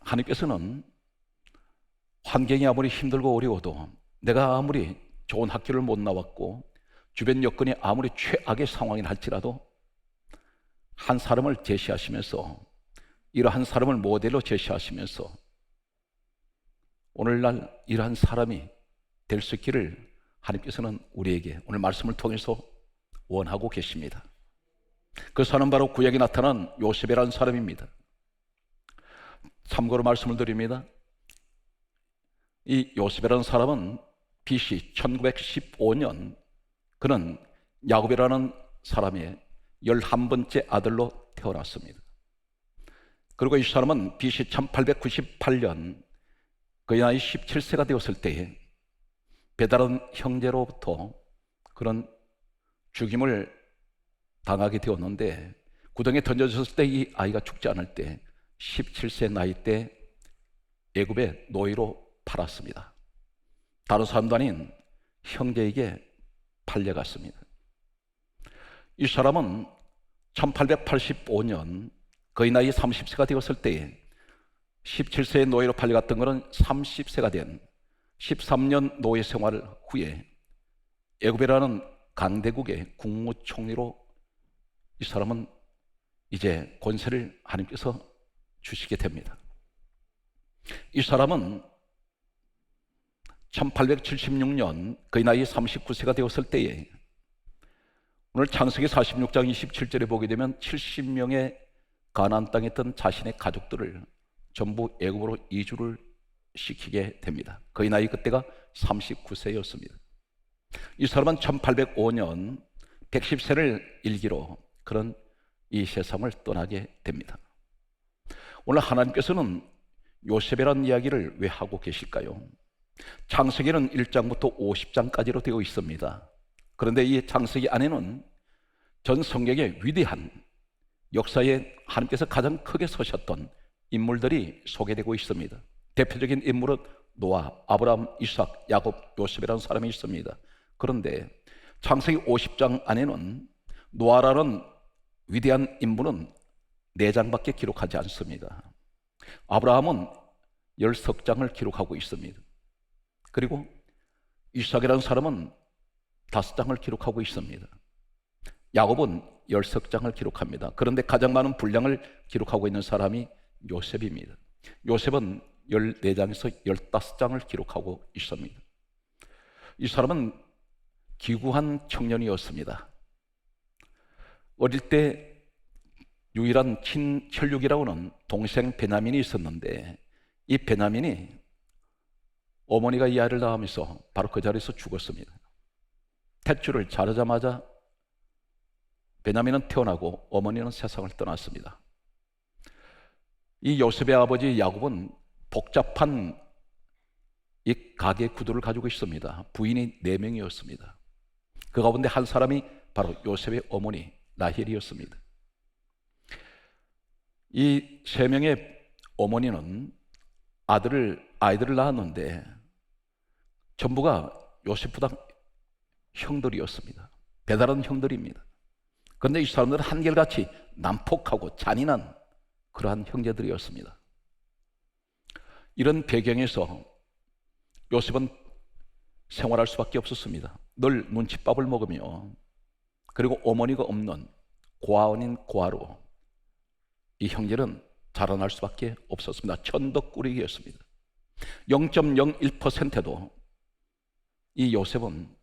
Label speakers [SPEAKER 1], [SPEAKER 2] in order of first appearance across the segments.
[SPEAKER 1] 하나님께서는 환경이 아무리 힘들고 어려워도, 내가 아무리 좋은 학교를 못 나왔고 주변 여건이 아무리 최악의 상황이 할지라도 한 사람을 제시하시면서, 이러한 사람을 모델로 제시하시면서 오늘날 이러한 사람이 될 수 있기를 하나님께서는 우리에게 오늘 말씀을 통해서 원하고 계십니다. 그 사람은 바로 구약에 나타난 요셉이라는 사람입니다. 참고로 말씀을 드립니다. 이 요셉이라는 사람은 BC 1915년 그는 야곱이라는 사람의 11번째 아들로 태어났습니다. 그리고 이 사람은 BC 1898년 그의 나이 17세가 되었을 때에 배다른 형제로부터 그런 죽임을 당하게 되었는데, 구덩이에 던져졌을 때 이 아이가 죽지 않을 때 17세 나이 때 애굽의 노예로 팔았습니다. 다른 사람도 아닌 형제에게 팔려갔습니다. 이 사람은 1885년 그의 나이 30세가 되었을 때에 17세의 노예로 팔려갔던 것은 30세가 된 13년 노예 생활 후에 애굽이라는 강대국의 국무총리로 이 사람은 이제 권세를 하나님께서 주시게 됩니다. 이 사람은 1876년 그의 나이 39세가 되었을 때에, 오늘 창세기 46장 27절에 보게 되면 70명의 가나안 땅에 있던 자신의 가족들을 전부 애굽으로 이주를 시키게 됩니다. 그의 나이 그때가 39세였습니다. 이 사람은 1805년 110세를 일기로 그런 이 세상을 떠나게 됩니다. 오늘 하나님께서는 요셉이라는 이야기를 왜 하고 계실까요? 창세기는 1장부터 50장까지로 되어 있습니다. 그런데 이 창세기 안에는 전 성경의 위대한 역사에 하나님께서 가장 크게 서셨던 인물들이 소개되고 있습니다. 대표적인 인물은 노아, 아브라함, 이삭, 야곱, 요셉이라는 사람이 있습니다. 그런데 창세기 50장 안에는 노아라는 위대한 인물은 4장밖에 기록하지 않습니다. 아브라함은 10석장을 기록하고 있습니다. 그리고 이삭이라는 사람은 5장을 기록하고 있습니다. 야곱은 10석장을 기록합니다. 그런데 가장 많은 분량을 기록하고 있는 사람이 요셉입니다. 요셉은 14장에서 15장을 기록하고 있습니다. 이 사람은 기구한 청년이었습니다. 어릴 때 유일한 친혈육이라고 하는 동생 베냐민이 있었는데, 이 베냐민이 어머니가 이 아이를 낳으면서 바로 그 자리에서 죽었습니다. 탯줄을 자르자마자 베냐민은 태어나고 어머니는 세상을 떠났습니다. 이 요셉의 아버지 야곱은 복잡한 이 가계 구도를 가지고 있습니다. 부인이 4명이었습니다. 그 가운데 한 사람이 바로 요셉의 어머니 라헬이었습니다. 이 3명의 어머니는 아이들을 낳았는데 전부가 요셉보다 형들이었습니다. 배다른 형들입니다. 그런데 이 사람들은 한결같이 난폭하고 잔인한 그러한 형제들이었습니다. 이런 배경에서 요셉은 생활할 수밖에 없었습니다. 늘 눈칫밥을 먹으며, 그리고 어머니가 없는 고아원인 고아로 이 형제는 자라날 수밖에 없었습니다. 천덕꾸러기였습니다. 0.01%도 이 요셉은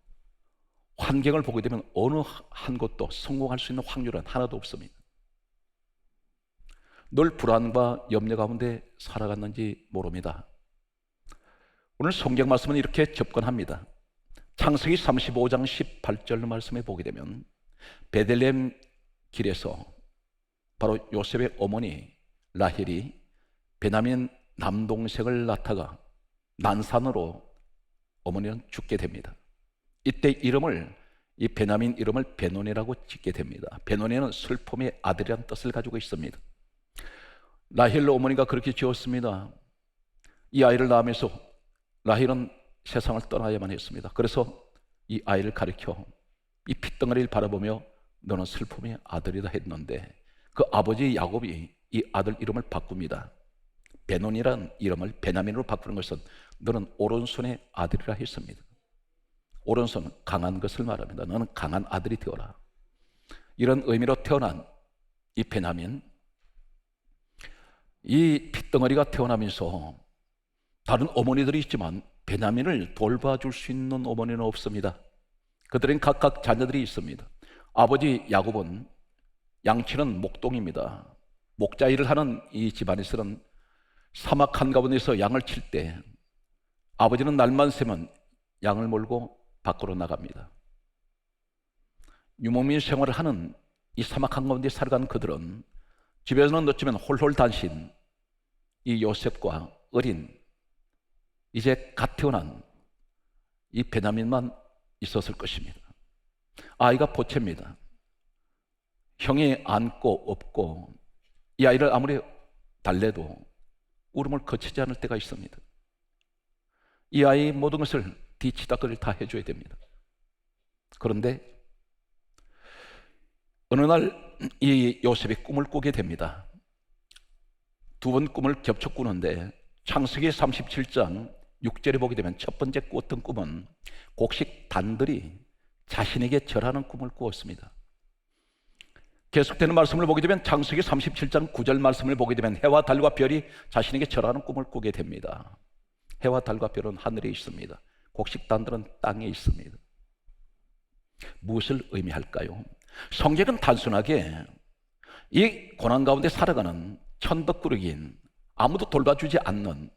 [SPEAKER 1] 환경을 보게 되면 어느 한 곳도 성공할 수 있는 확률은 하나도 없습니다. 늘 불안과 염려 가운데 살아갔는지 모릅니다. 오늘 성경 말씀은 이렇게 접근합니다. 창세기 35장 18절 말씀에 보게 되면 베들레헴 길에서 바로 요셉의 어머니 라헬이 베냐민 남동생을 낳다가 난산으로 어머니는 죽게 됩니다. 이때 이 베냐민 이름을 베노니라고 짓게 됩니다. 베노니는 슬픔의 아들이라는 뜻을 가지고 있습니다. 라헬 어머니가 그렇게 지었습니다. 이 아이를 낳으면서 라헬은 세상을 떠나야만 했습니다. 그래서 이 아이를 가리켜 이 핏덩어리를 바라보며 너는 슬픔의 아들이다 했는데, 그 아버지 야곱이 이 아들 이름을 바꿉니다. 베논이라는 이름을 베냐민으로 바꾸는 것은 너는 오른손의 아들이라 했습니다. 오른손은 강한 것을 말합니다. 너는 강한 아들이 되어라. 이런 의미로 태어난 이 베냐민, 이 핏덩어리가 태어나면서 다른 어머니들이 있지만 베냐민을 돌봐줄 수 있는 어머니는 없습니다. 그들은 각각 자녀들이 있습니다. 아버지 야곱은 양치는 목동입니다. 목자 일을 하는 이 집안에서는 사막 한가운데서 양을 칠 때 아버지는 날만 새면 양을 몰고 밖으로 나갑니다. 유목민 생활을 하는 이 사막 한가운데 살아가는 그들은 집에서는 어쩌면 홀홀단신 이 요셉과 어린 이제 갓 태어난 이 베냐민만 있었을 것입니다. 아이가 보채입니다. 형이 안고 업고 이 아이를 아무리 달래도 울음을 거치지 않을 때가 있습니다. 이 아이의 모든 것을 뒤치다거리를 다 해줘야 됩니다. 그런데 어느 날 이 요셉이 꿈을 꾸게 됩니다. 두 번 꿈을 겹쳐 꾸는데 창세기 37장 6절에 보게 되면 첫 번째 꾸었던 꿈은 곡식 단들이 자신에게 절하는 꿈을 꾸었습니다. 계속되는 말씀을 보게 되면 창세기 37장 9절 말씀을 보게 되면 해와 달과 별이 자신에게 절하는 꿈을 꾸게 됩니다. 해와 달과 별은 하늘에 있습니다. 곡식 단들은 땅에 있습니다. 무엇을 의미할까요? 성경은 단순하게 이 고난 가운데 살아가는 천덕꾸러기인 아무도 돌봐주지 않는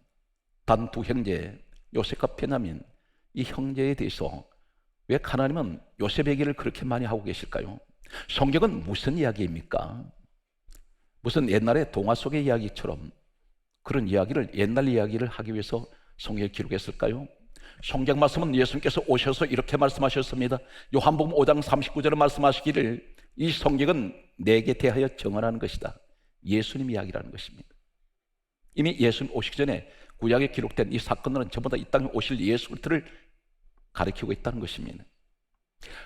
[SPEAKER 1] 단 두 형제 요셉과 베냐민, 이 형제에 대해서 왜 하나님은 요셉 얘기를 그렇게 많이 하고 계실까요? 성경은 무슨 이야기입니까? 무슨 옛날의 동화 속의 이야기처럼 그런 이야기를, 옛날 이야기를 하기 위해서 성경에 기록했을까요? 성경 말씀은 예수님께서 오셔서 이렇게 말씀하셨습니다. 요한복음 5장 39절에 말씀하시기를 이 성경은 내게 대하여 정언하는 것이다. 예수님 이야기라는 것입니다. 이미 예수님 오시기 전에 구약에 기록된 이 사건들은 전부 다 이 땅에 오실 예수 그리스도를 가리키고 있다는 것입니다.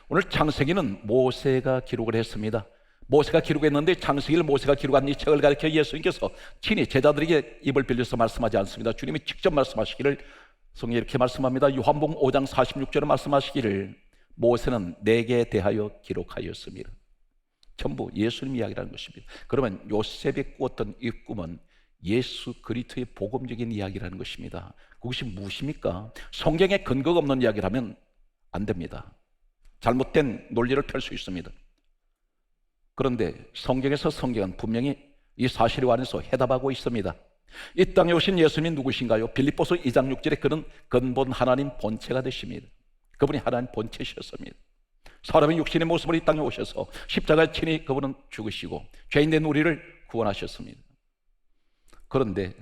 [SPEAKER 1] 오늘 창세기는 모세가 기록을 했습니다. 모세가 기록했는데 창세기를 모세가 기록한 이 책을 가리켜 예수님께서 친히 제자들에게 입을 빌려서 말씀하지 않습니다. 주님이 직접 말씀하시기를 성경에 이렇게 말씀합니다. 요한복음 5장 46절에 말씀하시기를 모세는 내게 대하여 기록하였습니다. 전부 예수님 이야기라는 것입니다. 그러면 요셉이 꾸었던 이 꿈은 예수 그리스도의 복음적인 이야기라는 것입니다. 그것이 무엇입니까? 성경에 근거가 없는 이야기라면 안 됩니다. 잘못된 논리를 펼 수 있습니다. 그런데 성경은 분명히 이 사실에 관해서 해답하고 있습니다. 이 땅에 오신 예수님이 누구신가요? 빌립보서 2장 6절에 그는 근본 하나님 본체가 되십니다. 그분이 하나님 본체셨습니다. 사람의 육신의 모습으로 이 땅에 오셔서 십자가에 친히 그분은 죽으시고 죄인된 우리를 구원하셨습니다. 그런데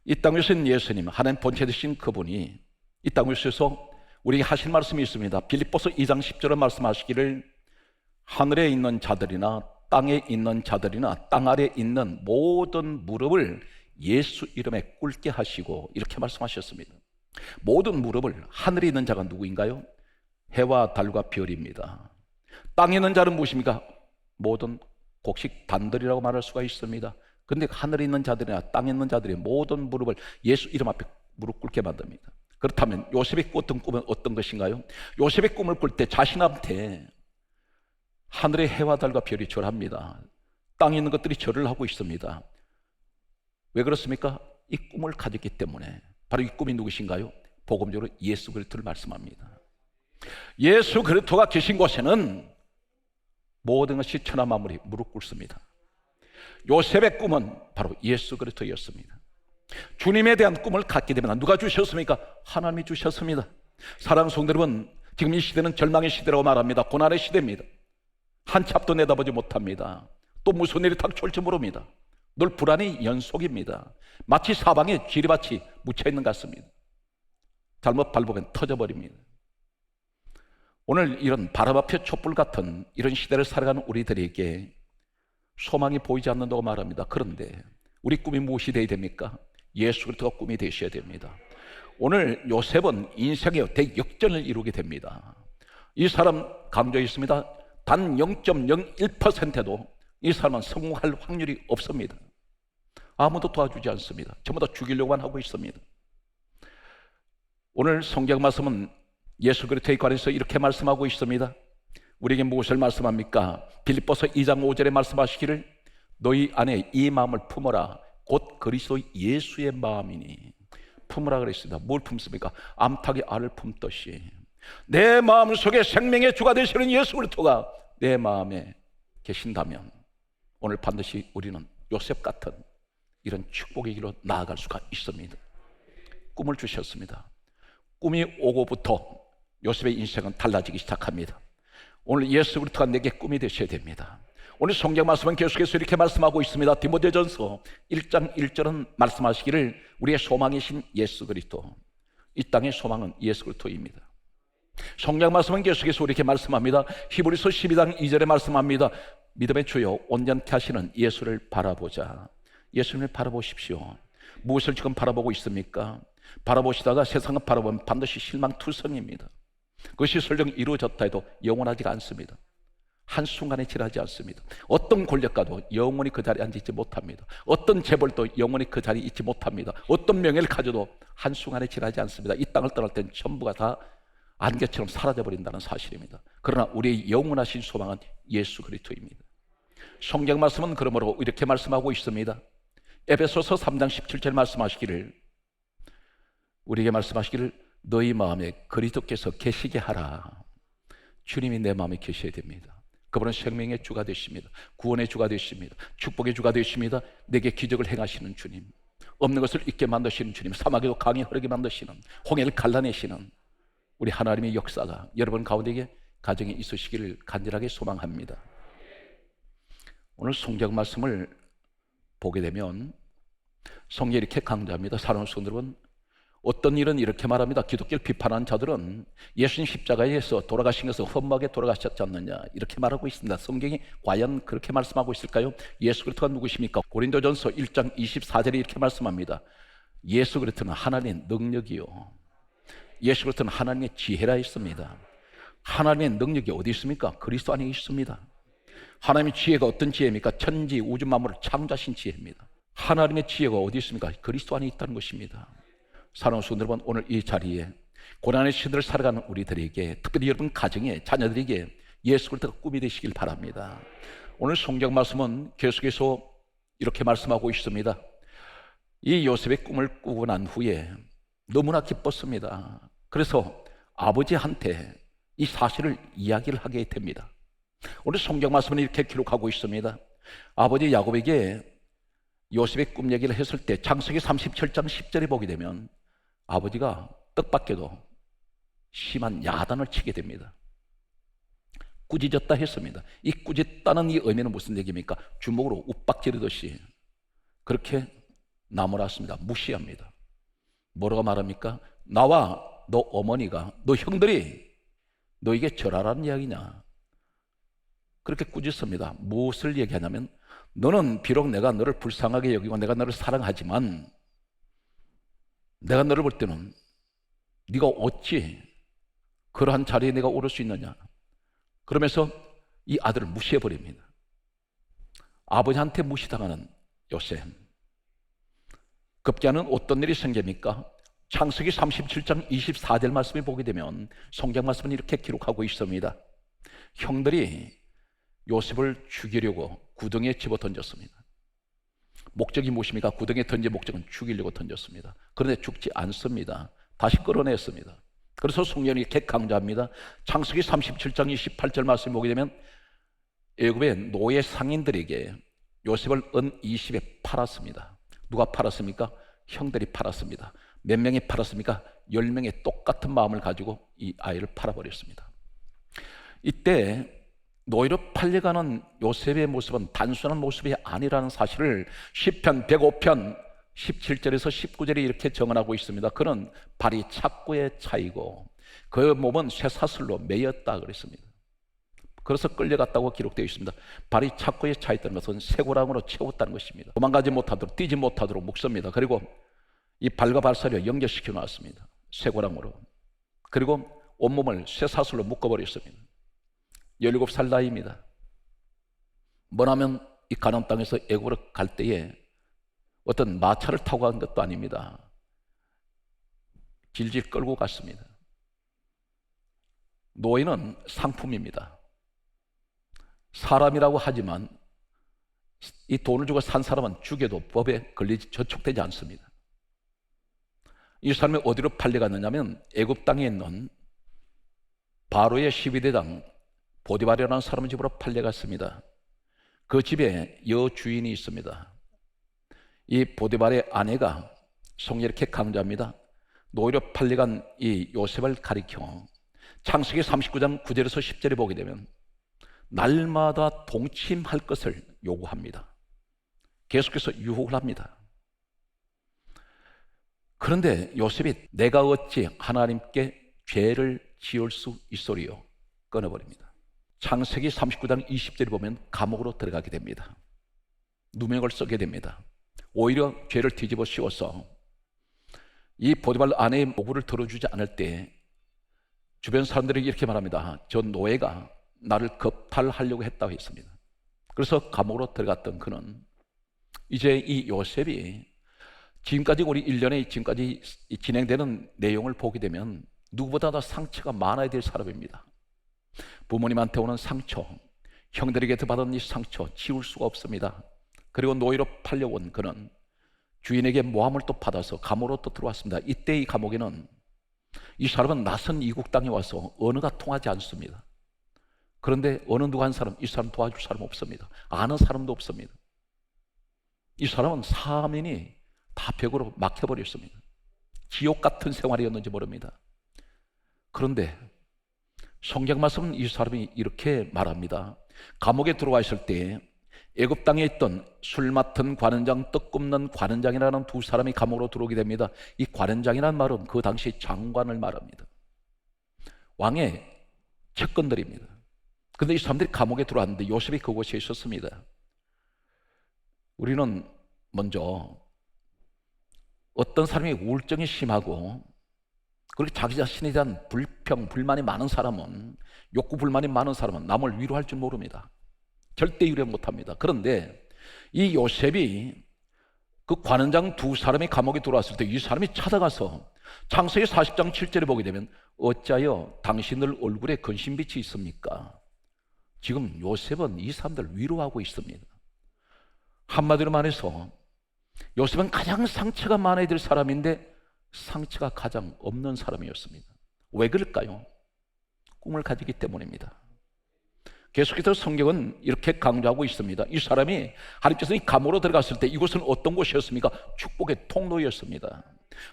[SPEAKER 1] 이 땅에 오신 예수님, 하나님 본체 되신 그분이 이 땅에 오셔서 우리에게 하신 말씀이 있습니다. 빌립보서 2장 10절에 말씀하시기를 하늘에 있는 자들이나 땅에 있는 자들이나 땅 아래에 있는 모든 무릎을 예수 이름에 꿇게 하시고 이렇게 말씀하셨습니다. 모든 무릎을, 하늘에 있는 자가 누구인가요? 해와 달과 별입니다. 땅에 있는 자는 무엇입니까? 모든 곡식 단들이라고 말할 수가 있습니다. 그런데 하늘에 있는 자들이나 땅에 있는 자들이 모든 무릎을 예수 이름 앞에 무릎 꿇게 만듭니다. 그렇다면 요셉이 꿨던 꿈은 어떤 것인가요? 요셉의 꿈을 꿀 때 자신한테 하늘의 해와 달과 별이 절합니다. 땅에 있는 것들이 절을 하고 있습니다. 왜 그렇습니까? 이 꿈을 가졌기 때문에. 바로 이 꿈이 누구신가요? 복음적으로 예수 그리스도를 말씀합니다. 예수 그리스도가 계신 곳에는 모든 것이 천하 만물이 무릎 꿇습니다. 요셉의 꿈은 바로 예수 그리스도였습니다. 주님에 대한 꿈을 갖게 되면 누가 주셨습니까? 하나님이 주셨습니다. 사랑하는 성도 여러분, 지금 이 시대는 절망의 시대라고 말합니다. 고난의 시대입니다. 한치 앞도 내다보지 못합니다. 또 무슨 일이 닥쳐올지 모릅니다. 늘 불안의 연속입니다. 마치 사방에 지리밭이 묻혀있는 것 같습니다. 잘못 밟으면 터져버립니다. 오늘 이런 바람 앞에 촛불 같은 이런 시대를 살아가는 우리들에게 소망이 보이지 않는다고 말합니다. 그런데 우리 꿈이 무엇이 되어야 됩니까? 예수 그리스도가 꿈이 되셔야 됩니다. 오늘 요셉은 인생의 대역전을 이루게 됩니다. 이 사람 강조했습니다. 단 0.01%도 이 사람은 성공할 확률이 없습니다. 아무도 도와주지 않습니다. 전부 다 죽이려고만 하고 있습니다. 오늘 성경 말씀은 예수 그리스도에 관해서 이렇게 말씀하고 있습니다. 우리에게 무엇을 말씀합니까? 빌립보서 2장 5절에 말씀하시기를 너희 안에 이 마음을 품어라. 곧 그리스도 예수의 마음이니. 품으라 그랬습니다. 뭘 품습니까? 암탉이 알을 품듯이 내 마음 속에 생명의 주가 되시는 예수 그리스도가 내 마음에 계신다면 오늘 반드시 우리는 요셉 같은 이런 축복의 길로 나아갈 수가 있습니다. 꿈을 주셨습니다. 꿈이 오고부터 요셉의 인생은 달라지기 시작합니다. 오늘 예수 그리스도가 내게 꿈이 되셔야 됩니다. 오늘 성경 말씀은 계속해서 이렇게 말씀하고 있습니다. 디모데전서 1장 1절은 말씀하시기를 우리의 소망이신 예수 그리스도, 이 땅의 소망은 예수 그리스도입니다. 성경 말씀은 계속해서 이렇게 말씀합니다. 히브리서 12장 2절에 말씀합니다. 믿음의 주요 온전케 하시는 예수를 바라보자. 예수님을 바라보십시오. 무엇을 지금 바라보고 있습니까? 바라보시다가 세상을 바라보면 반드시 실망투성입니다. 그것이 설령 이루어졌다 해도 영원하지가 않습니다. 한순간에 지나지 않습니다. 어떤 권력가도 영원히 그 자리에 앉지 못합니다. 어떤 재벌도 영원히 그 자리에 있지 못합니다. 어떤 명예를 가져도 한순간에 지나지 않습니다. 이 땅을 떠날 땐 전부가 다 안개처럼 사라져버린다는 사실입니다. 그러나 우리의 영원하신 소망은 예수 그리스도입니다. 성경 말씀은 그러므로 이렇게 말씀하고 있습니다. 에베소서 3장 17절 말씀하시기를 우리에게 말씀하시기를 너희 마음에 그리스도께서 계시게 하라. 주님이 내 마음에 계셔야 됩니다. 그분은 생명의 주가 되십니다. 구원의 주가 되십니다. 축복의 주가 되십니다. 내게 기적을 행하시는 주님, 없는 것을 있게 만드시는 주님, 사막에도 강이 흐르게 만드시는, 홍해를 갈라내시는 우리 하나님의 역사가 여러분 가운데 가정에 있으시기를 간절하게 소망합니다. 오늘 성경 말씀을 보게 되면 성경이 이렇게 강조합니다. 사랑하는 성도들은 어떤 일은 이렇게 말합니다. 기독교를 비판하는 자들은 예수님 십자가에서 돌아가신 것은 험하게 돌아가셨지 않느냐 이렇게 말하고 있습니다. 성경이 과연 그렇게 말씀하고 있을까요? 예수 그리스도가 누구십니까? 고린도전서 1장 24절에 이렇게 말씀합니다. 예수 그리스도는 하나님의 능력이요, 예수 그리스도는 하나님의 지혜라 했습니다. 하나님의 능력이 어디 있습니까? 그리스도 안에 있습니다. 하나님의 지혜가 어떤 지혜입니까? 천지 우주 만물을 창조하신 지혜입니다. 하나님의 지혜가 어디 있습니까? 그리스도 안에 있다는 것입니다. 사랑하는 성도 여러분, 오늘 이 자리에 고난의 시대를 살아가는 우리들에게, 특별히 여러분 가정에 자녀들에게 예수 그리스도가 꿈이 되시길 바랍니다. 오늘 성경 말씀은 계속해서 이렇게 말씀하고 있습니다. 이 요셉의 꿈을 꾸고 난 후에 너무나 기뻤습니다. 그래서 아버지한테 이 사실을 이야기를 하게 됩니다. 오늘 성경 말씀은 이렇게 기록하고 있습니다. 아버지 야곱에게 요셉의 꿈 얘기를 했을 때 창세기 37장 10절에 보게 되면 아버지가 뜻밖에도 심한 야단을 치게 됩니다. 꾸짖었다 했습니다. 이 꾸짖다는 이 의미는 무슨 얘기입니까? 주먹으로 욱박지르듯이 그렇게 나무랐습니다. 무시합니다. 뭐라고 말합니까? 나와 너 어머니가, 너 형들이 너에게 절하라는 이야기냐? 그렇게 꾸짖습니다. 무엇을 얘기하냐면 너는 비록 내가 너를 불쌍하게 여기고 내가 너를 사랑하지만 내가 너를 볼 때는 네가 어찌 그러한 자리에 내가 오를 수 있느냐? 그러면서 이 아들을 무시해버립니다. 아버지한테 무시당하는 요셉. 급기야는 어떤 일이 생깁니까? 창세기 37장 24절 말씀을 보게 되면 성경 말씀은 이렇게 기록하고 있습니다. 형들이 요셉을 죽이려고 구덩이에 집어 던졌습니다. 목적이 무엇입니까? 구덩이에 던진 목적은 죽이려고 던졌습니다. 그런데 죽지 않습니다. 다시 끌어냈습니다. 그래서 성경이 이렇게 강조합니다. 창세기 37장 28절 말씀 보게 되면 애굽의 노예 상인들에게 요셉을 은 20에 팔았습니다. 누가 팔았습니까? 형들이 팔았습니다. 몇 명이 팔았습니까? 10명의 똑같은 마음을 가지고 이 아이를 팔아버렸습니다. 이때 노예로 팔려가는 요셉의 모습은 단순한 모습이 아니라는 사실을 시편 105편 17절에서 19절에 이렇게 정언하고 있습니다. 그는 발이 착고에 차이고 그 몸은 쇠사슬로 매였다 그랬습니다. 그래서 끌려갔다고 기록되어 있습니다. 발이 착고에 차있다는 것은 쇠고랑으로 채웠다는 것입니다. 도망가지 못하도록, 뛰지 못하도록 묶습니다. 그리고 이 발과 발사를 연결시켜 놨습니다. 쇠고랑으로. 그리고 온몸을 쇠사슬로 묶어버렸습니다. 17살 나이입니다. 뭐냐면 이 가나안 땅에서 애굽으로 갈 때에 어떤 마차를 타고 간 것도 아닙니다. 질질 끌고 갔습니다. 노예는 상품입니다. 사람이라고 하지만 이 돈을 주고 산 사람은 죽여도 법에 걸리지 저촉되지 않습니다. 이 사람이 어디로 팔려갔느냐면 애굽 땅에 있는 바로의 12대장 보디발이라는 사람 집으로 팔려갔습니다. 그 집에 여주인이 있습니다. 이 보디발의 아내가 성이 이렇게 강조합니다. 노예로 팔려간 이 요셉을 가리켜 창세기 39장 9절에서 10절에 보게 되면 날마다 동침할 것을 요구합니다. 계속해서 유혹을 합니다. 그런데 요셉이 내가 어찌 하나님께 죄를 지을 수 있소리요? 끊어버립니다. 창세기 39장 20절에 보면 감옥으로 들어가게 됩니다. 누명을 쓰게 됩니다. 오히려 죄를 뒤집어 씌워서 이 보디발 아내의 모부를 들어주지 않을 때 주변 사람들에게 이렇게 말합니다. 저 노예가 나를 겁탈하려고 했다고 했습니다. 그래서 감옥으로 들어갔던 그는 이제 이 요셉이 지금까지 우리 1년에 지금까지 진행되는 내용을 보게 되면 누구보다 더 상처가 많아야 될 사람입니다. 부모님한테 오는 상처, 형들에게서 받은 이 상처 지울 수가 없습니다. 그리고 노예로 팔려온 그는 주인에게 모함을 또 받아서 감옥으로 또 들어왔습니다. 이때 이 감옥에는 이 사람은 낯선 이국 땅에 와서 언어가 통하지 않습니다. 그런데 어느 누구 한 사람, 이 사람 도와줄 사람 없습니다. 아는 사람도 없습니다. 이 사람은 사면이 다 벽으로 막혀버렸습니다. 지옥 같은 생활이었는지 모릅니다. 그런데 성경 말씀은 이 사람이 이렇게 말합니다. 감옥에 들어와 있을 때 애굽 땅에 있던 술 맡은 관원장, 떡 굽는 관원장이라는 두 사람이 감옥으로 들어오게 됩니다. 이 관원장이라는 말은 그 당시 장관을 말합니다. 왕의 측근들입니다. 그런데 이 사람들이 감옥에 들어왔는데 요셉이 그곳에 있었습니다. 우리는 먼저 어떤 사람이 우울증이 심하고 그리고 자기 자신에 대한 불만이 많은 사람은, 욕구 불만이 많은 사람은 남을 위로할 줄 모릅니다. 절대 위로 못합니다. 그런데 이 요셉이 그 관원장 두 사람이 감옥에 들어왔을 때 이 사람이 찾아가서 창세기 40장 7절에 보게 되면 어찌하여 당신들 얼굴에 근심빛이 있습니까? 지금 요셉은 이 사람들 위로하고 있습니다. 한마디로 말해서 요셉은 가장 상처가 많아야 될 사람인데 상처가 가장 없는 사람이었습니다. 왜 그럴까요? 꿈을 가지기 때문입니다. 계속해서 성경은 이렇게 강조하고 있습니다. 이 사람이 하나님께서 이 감옥으로 들어갔을 때 이곳은 어떤 곳이었습니까? 축복의 통로였습니다.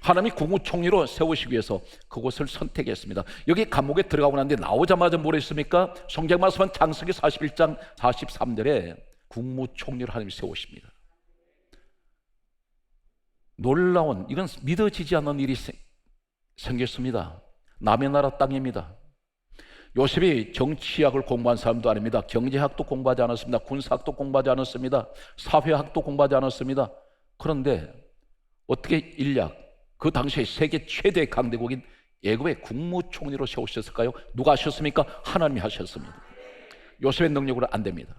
[SPEAKER 1] 하나님이 국무총리로 세우시기 위해서 그곳을 선택했습니다. 여기 감옥에 들어가고 난 뒤에 나오자마자 뭘 했습니까? 성경 말씀은 창세기 41장 43절에 국무총리로 하나님이 세우십니다. 놀라운, 이건 믿어지지 않는 일이 생겼습니다. 남의 나라 땅입니다. 요셉이 정치학을 공부한 사람도 아닙니다. 경제학도 공부하지 않았습니다. 군사학도 공부하지 않았습니다. 사회학도 공부하지 않았습니다. 그런데 어떻게 인력, 그 당시에 세계 최대 강대국인 애굽의 국무총리로 세우셨을까요? 누가 하셨습니까? 하나님이 하셨습니다. 요셉의 능력으로 안 됩니다.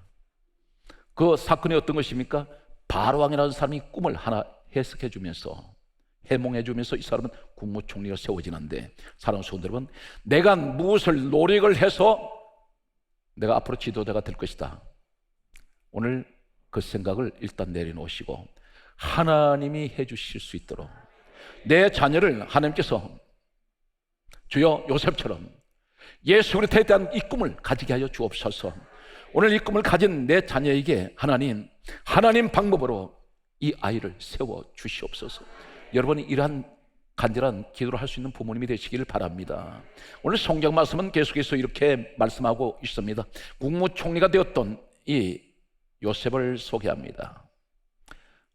[SPEAKER 1] 그 사건이 어떤 것입니까? 바로왕이라는 사람이 꿈을 하나 해석해 주면서, 해몽해 주면서 이 사람은 국무총리가 세워지는데, 사랑하는 성도 여러분, 내가 무엇을 노력을 해서 내가 앞으로 지도자가 될 것이다. 오늘 그 생각을 일단 내려놓으시고 하나님이 해 주실 수 있도록 내 자녀를 하나님께서 주여 요셉처럼 예수 그리스도에 대한 이 꿈을 가지게 하여 주옵소서. 오늘 이 꿈을 가진 내 자녀에게 하나님 방법으로 이 아이를 세워 주시옵소서. 여러분이 이러한 간절한 기도를 할 수 있는 부모님이 되시기를 바랍니다. 오늘 성경 말씀은 계속해서 이렇게 말씀하고 있습니다. 국무총리가 되었던 이 요셉을 소개합니다.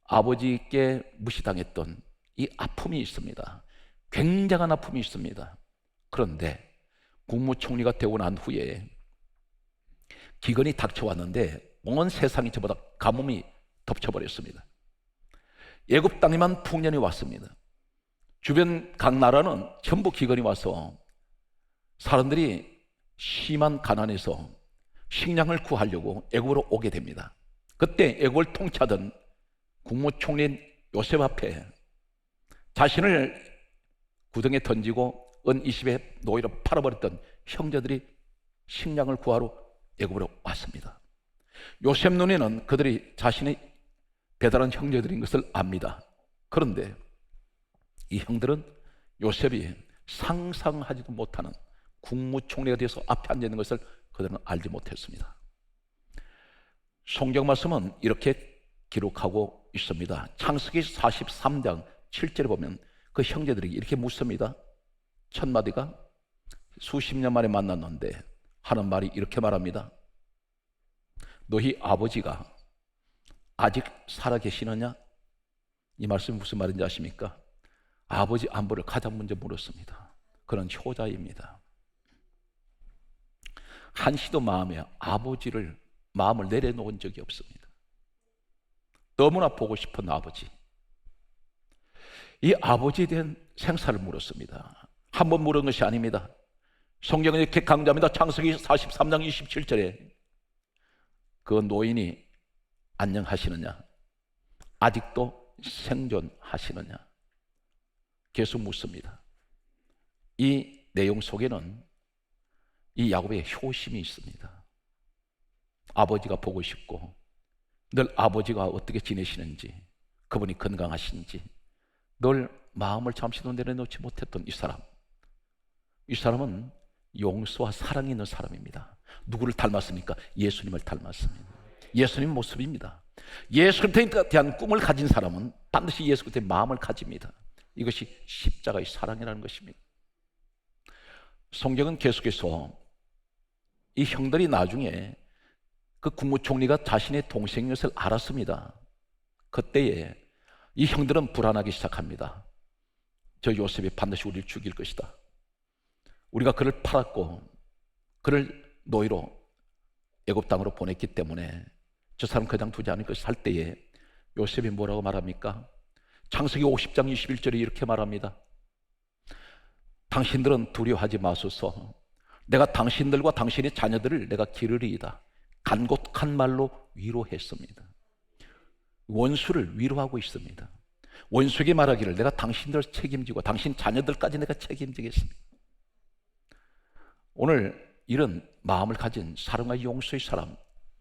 [SPEAKER 1] 아버지께 무시당했던 이 아픔이 있습니다. 굉장한 아픔이 있습니다. 그런데 국무총리가 되고 난 후에 기근이 닥쳐왔는데 온 세상이 저보다 가뭄이 덮쳐버렸습니다. 애굽 땅에만 풍년이 왔습니다. 주변 각 나라는 전부 기근이 와서 사람들이 심한 가난에서 식량을 구하려고 애굽으로 오게 됩니다. 그때 애굽을 통치하던 국무총리인 요셉 앞에 자신을 구덩이에 던지고 은 20에 노예로 팔아버렸던 형제들이 식량을 구하러 애굽으로 왔습니다. 요셉 눈에는 그들이 자신이 배달한 형제들인 것을 압니다. 그런데 이 형들은 요셉이 상상하지도 못하는 국무총리가 되어서 앞에 앉아 있는 것을 그들은 알지 못했습니다. 성경 말씀은 이렇게 기록하고 있습니다. 창세기 43장 7절에 보면 그 형제들이 이렇게 묻습니다. 첫 마디가 수십 년 만에 만났는데 하는 말이 이렇게 말합니다. 너희 아버지가 아직 살아계시느냐? 이 말씀이 무슨 말인지 아십니까? 아버지 안부를 가장 먼저 물었습니다. 그런 효자입니다. 한시도 마음에 아버지를 마음을 내려놓은 적이 없습니다. 너무나 보고 싶은 아버지. 이 아버지에 대한 생사를 물었습니다. 한 번 물은 것이 아닙니다. 성경은 이렇게 강조합니다. 창세기 43장 27절에 그 노인이 안녕하시느냐? 아직도 생존하시느냐? 계속 묻습니다. 이 내용 속에는 이 야곱의 효심이 있습니다. 아버지가 보고 싶고 늘 아버지가 어떻게 지내시는지, 그분이 건강하신지 늘 마음을 잠시도 내려놓지 못했던 이 사람. 이 사람은 용서와 사랑이 있는 사람입니다. 누구를 닮았습니까? 예수님을 닮았습니다. 예수님 모습입니다. 예수 그리스도에 대한 꿈을 가진 사람은 반드시 예수 그리스도의 마음을 가집니다. 이것이 십자가의 사랑이라는 것입니다. 성경은 계속해서 이 형들이 나중에 그 국무총리가 자신의 동생인 것을 알았습니다. 그때에 이 형들은 불안하기 시작합니다. 저 요셉이 반드시 우리를 죽일 것이다. 우리가 그를 팔았고 그를 노예로 애굽 땅으로 보냈기 때문에 저 사람 그냥 두지 않을 것을 할 때에 요셉이 뭐라고 말합니까? 창세기 50장 21절에 이렇게 말합니다. 당신들은 두려워하지 마소서. 내가 당신들과 당신의 자녀들을 내가 기르리이다. 간곡한 말로 위로했습니다. 원수를 위로하고 있습니다. 원수에게 말하기를 내가 당신들을 책임지고 당신 자녀들까지 내가 책임지겠습니다. 오늘 이런 마음을 가진 사랑과 용서의 사람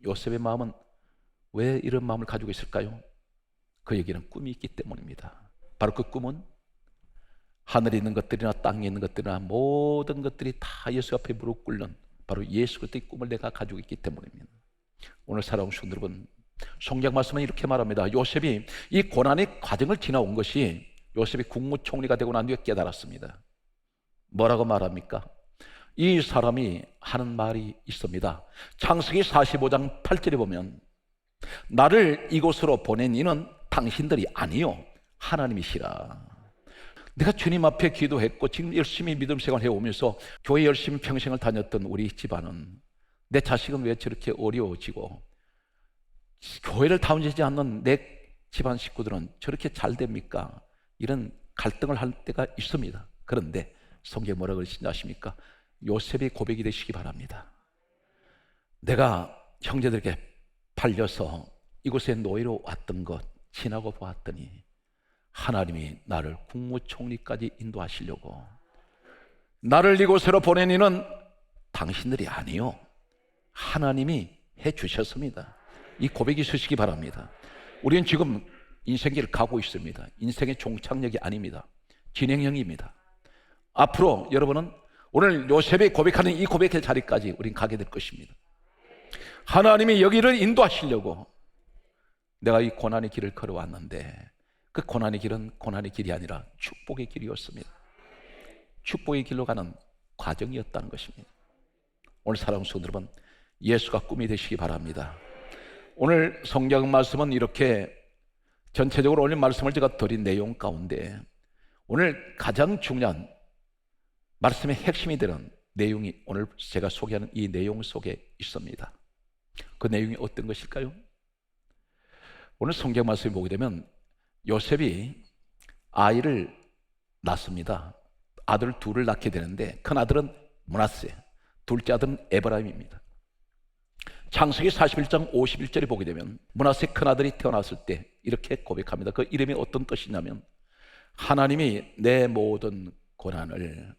[SPEAKER 1] 요셉의 마음은 왜 이런 마음을 가지고 있을까요? 그에게는 꿈이 있기 때문입니다. 바로 그 꿈은 하늘에 있는 것들이나 땅에 있는 것들이나 모든 것들이 다 예수 앞에 무릎 꿇는 바로 예수 그리스도의 꿈을 내가 가지고 있기 때문입니다. 오늘 사랑하는 성도 여러분, 성경 말씀은 이렇게 말합니다. 요셉이 이 고난의 과정을 지나온 것이 요셉이 국무총리가 되고 난 뒤에 깨달았습니다. 뭐라고 말합니까? 이 사람이 하는 말이 있습니다. 창세기 45장 8절에 보면 나를 이곳으로 보낸 이는 당신들이 아니요 하나님이시라. 내가 주님 앞에 기도했고 지금 열심히 믿음 생활 해오면서 교회 열심히 평생을 다녔던 우리 집안은 내 자식은 왜 저렇게 어려워지고 교회를 다운지지 않는 내 집안 식구들은 저렇게 잘 됩니까? 이런 갈등을 할 때가 있습니다. 그런데 성경에 뭐라고 그러시는지 아십니까? 요셉의 고백이 되시기 바랍니다. 내가 형제들에게 팔려서 이곳에 노예로 왔던 것 지나고 보았더니 하나님이 나를 국무총리까지 인도하시려고 나를 이곳으로 보낸 이는 당신들이 아니요 하나님이 해주셨습니다. 이 고백이 서시기 바랍니다. 우리는 지금 인생길을 가고 있습니다. 인생의 종착역이 아닙니다. 진행형입니다. 앞으로 여러분은 오늘 요셉이 고백하는 이 고백의 자리까지 우린 가게 될 것입니다. 하나님이 여기를 인도하시려고 내가 이 고난의 길을 걸어왔는데 그 고난의 길은 고난의 길이 아니라 축복의 길이었습니다. 축복의 길로 가는 과정이었다는 것입니다. 오늘 사랑하는 성도 여러분, 예수가 꿈이 되시기 바랍니다. 오늘 성경 말씀은 이렇게 전체적으로 오늘 말씀을 제가 드린 내용 가운데 오늘 가장 중요한 말씀의 핵심이 되는 내용이 오늘 제가 소개하는 이 내용 속에 있습니다. 그 내용이 어떤 것일까요? 오늘 성경 말씀을 보게 되면 요셉이 아이를 낳습니다. 아들 둘을 낳게 되는데 큰 아들은 므낫세, 둘째 아들은 에브라임입니다. 창세기 41장 51절에 보게 되면 므낫세 큰아들이 태어났을 때 이렇게 고백합니다. 그 이름이 어떤 뜻이냐면 하나님이 내 모든 고난을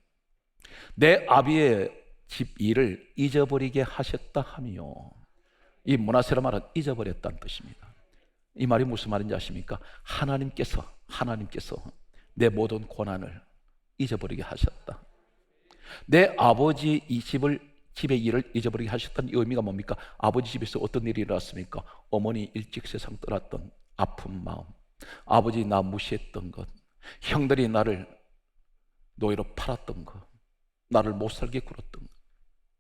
[SPEAKER 1] 내 아비의 집 일을 잊어버리게 하셨다 하며, 이 므낫세란 말은 잊어버렸다는 뜻입니다. 이 말이 무슨 말인지 아십니까? 하나님께서 내 모든 고난을 잊어버리게 하셨다. 내 아버지 이 집의 일을 잊어버리게 하셨다는 의미가 뭡니까? 아버지 집에서 어떤 일이 일어났습니까? 어머니 일찍 세상 떠났던 아픈 마음, 아버지 나 무시했던 것, 형들이 나를 노예로 팔았던 것, 나를 못 살게 굴었던 것,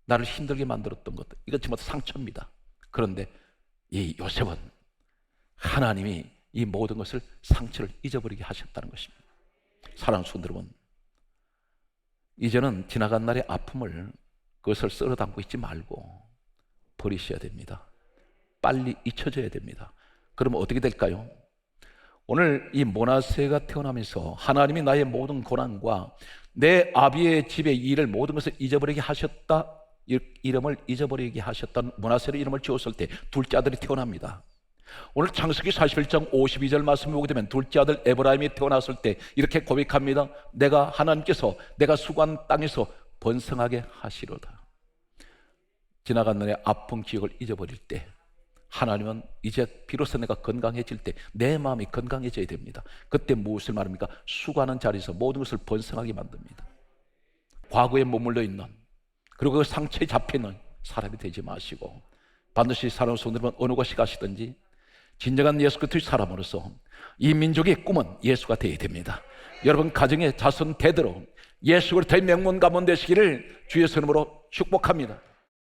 [SPEAKER 1] 나를 힘들게 만들었던 것, 이것 전부 다 상처입니다. 그런데 이 요셉은 하나님이 이 모든 것을, 상처를 잊어버리게 하셨다는 것입니다. 사랑하는 성도 여러분, 이제는 지나간 날의 아픔을, 그것을 썰어 담고 있지 말고 버리셔야 됩니다. 빨리 잊혀져야 됩니다. 그러면 어떻게 될까요? 오늘 이 므낫세가 태어나면서 하나님이 나의 모든 고난과 내 아비의 집의 일을, 모든 것을 잊어버리게 하셨다, 이름을 잊어버리게 하셨다는 므낫세로 이름을 지었을 때 둘째 아들이 태어납니다. 오늘 창세기 41장 52절 말씀을 보게 되면 둘째 아들 에브라임이 태어났을 때 이렇게 고백합니다. 하나님께서 내가 수고한 땅에서 번성하게 하시로다. 지나간 날의 아픔 기억을 잊어버릴 때 하나님은 이제 비로소 내가 건강해질 때 내 마음이 건강해져야 됩니다. 그때 무엇을 말합니까? 수고하는 자리에서 모든 것을 번성하게 만듭니다. 과거에 머물러 있는, 그리고 그 상처에 잡히는 사람이 되지 마시고 반드시 사랑하는 성도 여러분, 어느 곳에 가시든지 진정한 예수 그리스도의 사람으로서 이 민족의 꿈은 예수가 되어야 됩니다. 여러분 가정의 자손 대대로 예수 그리스도의 명문 가문 되시기를 주의 이름으로 축복합니다.